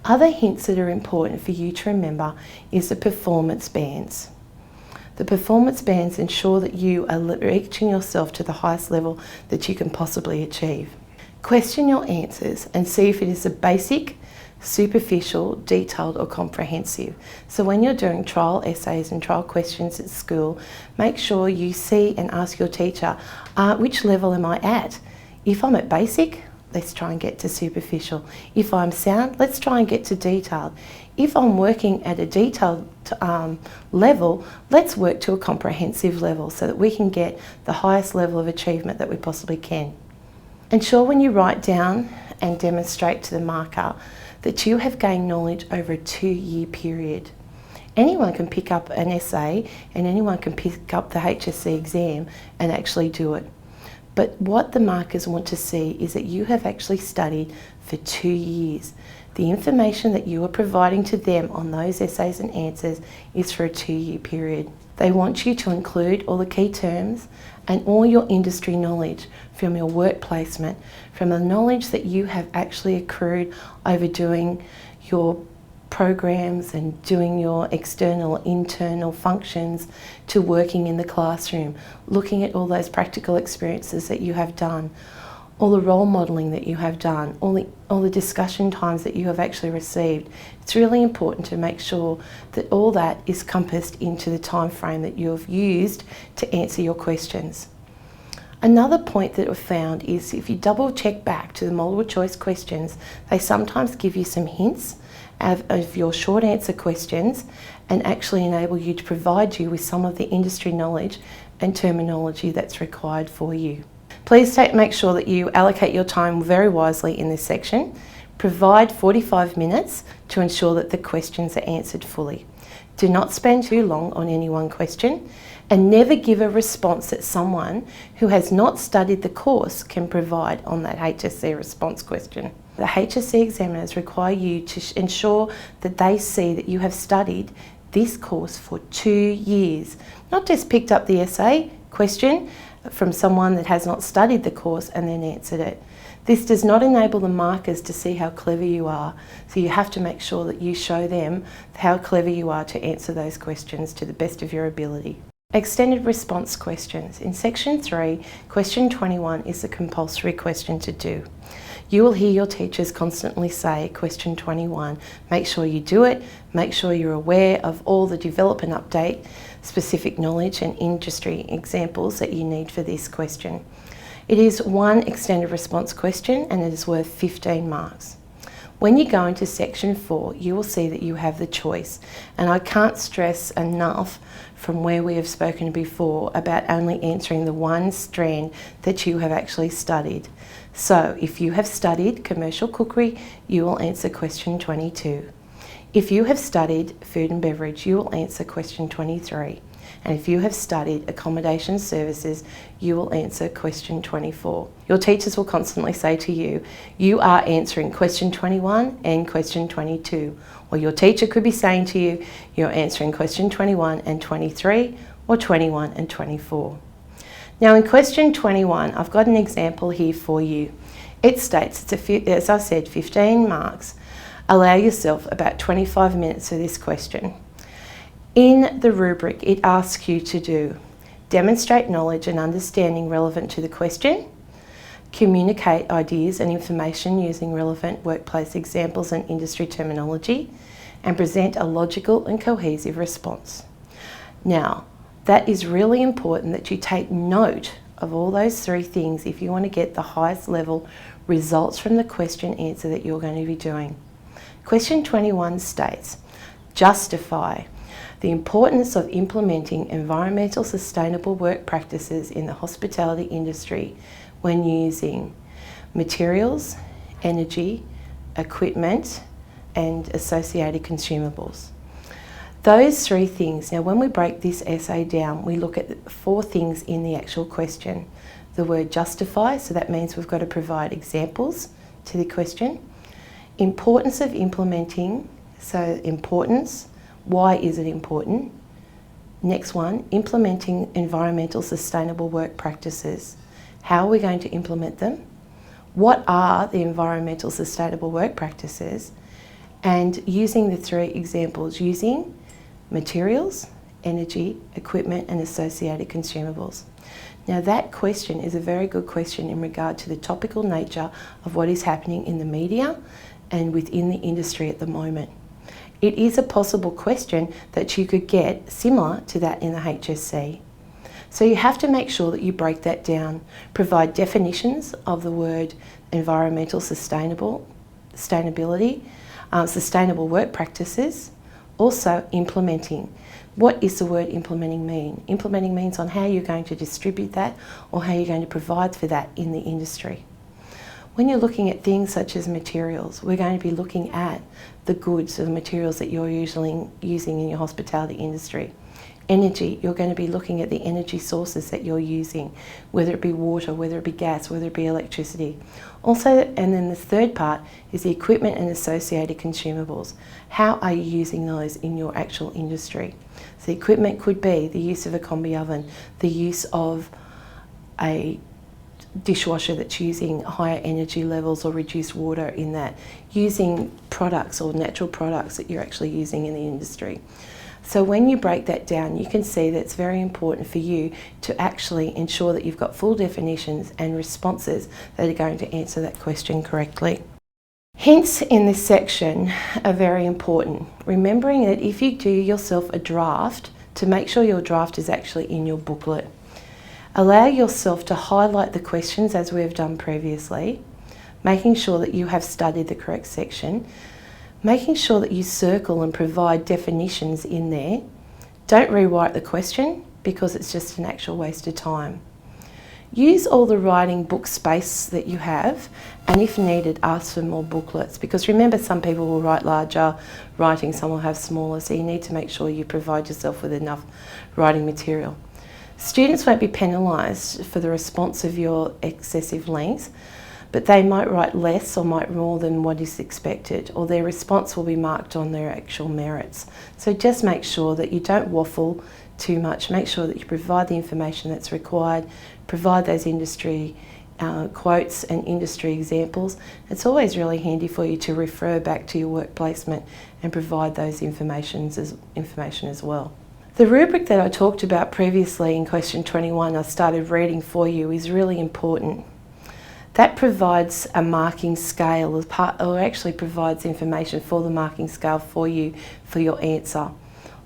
Other hints that are important for you to remember is the performance bands. The performance bands ensure that you are reaching yourself to the highest level that you can possibly achieve. Question your answers and see if it is a basic, superficial, detailed or comprehensive. So when you're doing trial essays and trial questions at school, make sure you see and ask your teacher, which level am I at? If I'm at basic, let's try and get to superficial. If I'm sound, let's try and get to detailed. If I'm working at a detailed level, let's work to a comprehensive level so that we can get the highest level of achievement that we possibly can. Ensure when you write down and demonstrate to the marker that you have gained knowledge over a 2-year period. Anyone can pick up an essay and anyone can pick up the HSC exam and actually do it. But what the markers want to see is that you have actually studied for 2 years. The information that you are providing to them on those essays and answers is for a 2-year period. They want you to include all the key terms and all your industry knowledge from your work placement, from the knowledge that you have actually accrued over doing your programs and doing your external, internal functions to working in the classroom, looking at all those practical experiences that you have done, all the role modelling that you have done, all the discussion times that you have actually received. It's really important to make sure that all that is compassed into the time frame that you have used to answer your questions. Another point that I've found is if you double check back to the multiple choice questions, they sometimes give you some hints of your short answer questions and actually enable you to provide you with some of the industry knowledge and terminology that's required for you. Please make sure that you allocate your time very wisely in this section. Provide 45 minutes to ensure that the questions are answered fully. Do not spend too long on any one question and never give a response that someone who has not studied the course can provide on that HSC response question. The HSC examiners require you to ensure that they see that you have studied this course for 2 years, not just picked up the essay question from someone that has not studied the course and then answered it. This does not enable the markers to see how clever you are, so you have to make sure that you show them how clever you are to answer those questions to the best of your ability. Extended response questions. In section 3, question 21 is a compulsory question to do. You will hear your teachers constantly say, question 21, make sure you do it, make sure you're aware of all the develop and update specific knowledge and industry examples that you need for this question. It is one extended response question and it is worth 15 marks. When you go into section 4, you will see that you have the choice, and I can't stress enough from where we have spoken before about only answering the one strand that you have actually studied. So if you have studied commercial cookery, you will answer question 22. If you have studied food and beverage, you will answer question 23. And if you have studied accommodation services, you will answer question 24. Your teachers will constantly say to you, you are answering question 21 and question 22. Or your teacher could be saying to you, you're answering question 21 and 23, or 21 and 24. Now in question 21, I've got an example here for you. It states, as I said, 15 marks. Allow yourself about 25 minutes for this question. In the rubric, it asks you to demonstrate knowledge and understanding relevant to the question, communicate ideas and information using relevant workplace examples and industry terminology, and present a logical and cohesive response. Now, that is really important that you take note of all those 3 things if you want to get the highest level results from the question answer that you're going to be doing. Question 21 states, justify the importance of implementing environmental sustainable work practices in the hospitality industry when using materials, energy, equipment, and associated consumables. Those 3 things, now when we break this essay down, we look at 4 things in the actual question. The word justify, so that means we've got to provide examples to the question. Importance of implementing, so importance, why is it important? Next one, implementing environmental sustainable work practices. How are we going to implement them? What are the environmental sustainable work practices? and using the 3 examples, using materials, energy, equipment and associated consumables. Now that question is a very good question in regard to the topical nature of what is happening in the media and within the industry at the moment. It is a possible question that you could get similar to that in the HSC. So you have to make sure that you break that down, provide definitions of the word environmental sustainability, sustainable work practices, also implementing. What is the word implementing mean? Implementing means on how you're going to distribute that or how you're going to provide for that in the industry. When you're looking at things such as materials, we're going to be looking at the goods or the materials that you're usually using in your hospitality industry. Energy, you're going to be looking at the energy sources that you're using, whether it be water, whether it be gas, whether it be electricity. Also, and then the third part is the equipment and associated consumables. How are you using those in your actual industry? So the equipment could be the use of a combi oven, the use of a dishwasher that's using higher energy levels or reduced water in that, using products or natural products that you're actually using in the industry. So when you break that down, you can see that it's very important for you to actually ensure that you've got full definitions and responses that are going to answer that question correctly. Hints in this section are very important. Remembering that if you do yourself a draft, to make sure your draft is actually in your booklet. Allow yourself to highlight the questions as we have done previously, making sure that you have studied the correct section, making sure that you circle and provide definitions in there. Don't rewrite the question because it's just an actual waste of time. Use all the writing book space that you have, and if needed, ask for more booklets, because remember, some people will write larger writing, some will have smaller, so you need to make sure you provide yourself with enough writing material. Students won't be penalised for the response of your excessive length, but they might write less or might more than what is expected, or their response will be marked on their actual merits. So just make sure that you don't waffle too much. Make sure that you provide the information that's required, provide those industry quotes and industry examples. It's always really handy for you to refer back to your work placement and provide those information as well. The rubric that I talked about previously in question 21, I started reading for you, is really important. That provides a marking scale as part, or actually provides information for the marking scale for you for your answer.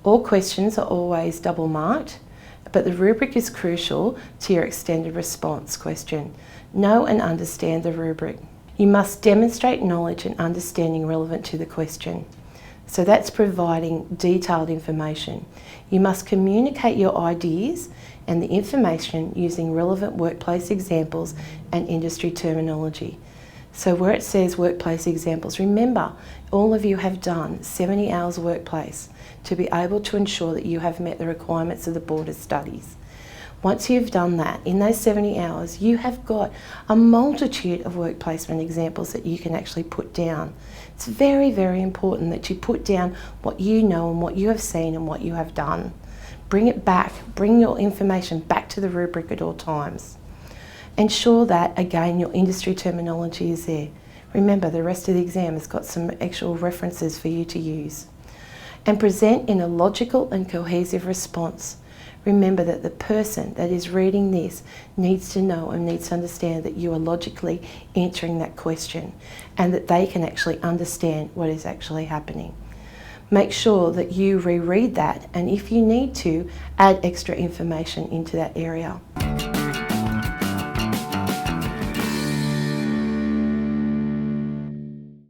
All questions are always double marked, but the rubric is crucial to your extended response question. Know and understand the rubric. You must demonstrate knowledge and understanding relevant to the question. So that's providing detailed information. You must communicate your ideas and the information using relevant workplace examples and industry terminology. So where it says workplace examples, remember, all of you have done 70 hours workplace to be able to ensure that you have met the requirements of the Board of Studies. Once you've done that, in those 70 hours, you have got a multitude of work placement examples that you can actually put down. It's very, very important that you put down what you know and what you have seen and what you have done. Bring it back, bring your information back to the rubric at all times. Ensure that, again, your industry terminology is there. Remember, the rest of the exam has got some actual references for you to use. And present in a logical and cohesive response. Remember that the person that is reading this needs to know and needs to understand that you are logically answering that question and that they can actually understand what is actually happening. Make sure that you reread that, and if you need to, add extra information into that area.